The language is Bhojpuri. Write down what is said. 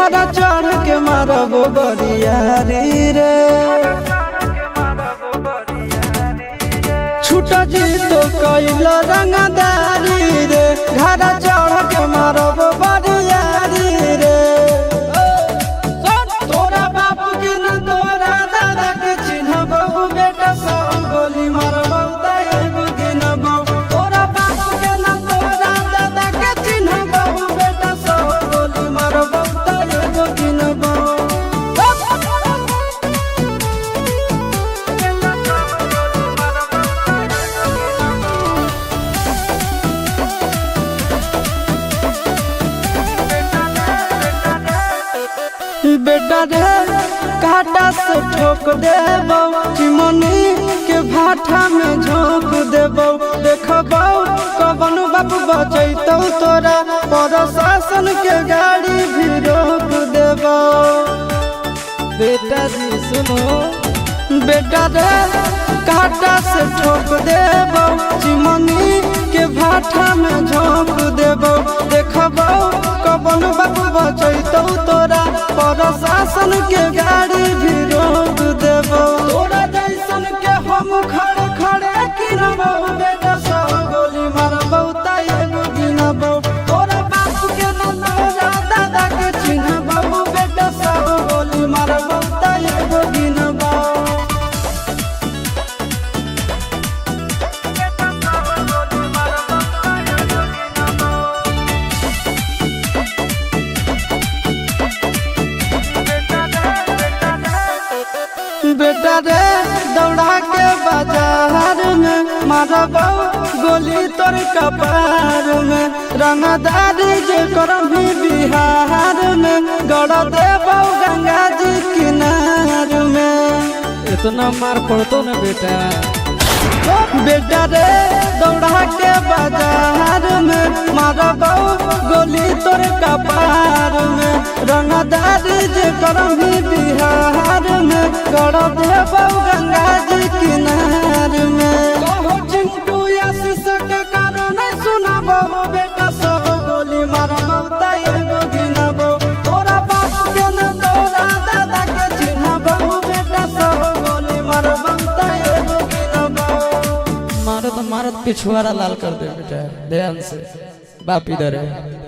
घरा चढ़ के मारब बरियारी रे छूट जी तो कैल रंगदारी रे घरा चढ़ के मारब बरियारी रे तोरा बाप के न तोरा दादा के चिन्हबहु बेटा सब गोली मारबौ त एगो गिनबौ तोरा बाप के न तोरा दादा के चिन्हबहु बेटा सब गोली मारबौ त एगो गिनबौ बेटा रे काटा से ठोक देबौ चिमनी के भाठा में झोंक देबौ देखबौ कवन बाप बचैतौ तोरा प्रशासन के गाड़ी भी रोक देबौ बेटा जी सुनो बेटा रे काटा से ठोक देबौ चिमनी के भाठा में झोंक देबौ देखबौ कवन बाप बचैतौ तोरा प्रशासन के गाड़ी भी रोक देबौ तोरा जैसन के हम खड़े खड़े गिनबौ बेटा सब गोली मारबौ त एगो गिनबौ तोरा बाप के न तोरा दादा के चिन्हबौ बेटा सब गोली मारबौ त एगो गिनबौ बेटा रे दौड़ा के बाजार में मारबौ गोली तोर कपार में रंगदारी जे करभी बिहार में गड़ देबौ गंगा जी किनार में इतना मार पड़तो न बेटा बेटा रे दौड़ा के बाजार में मारबौ गोली तोर कपार में रंगदारी जे करभी बिहार में गड़ देबौ गंगा जी किनार में कहो चिंटू आशीष के कारण सुनबौ बेटा सब गोली मारबौ त एगो गिनबौ तोरा बाप के न तोरा दादा के चिन्हबौ बेटा सब गोली मारबौ त एगो गिनबौ मारत मारत पिछुआरा लाल कर दे बेटा ध्यान से बाप इधर है।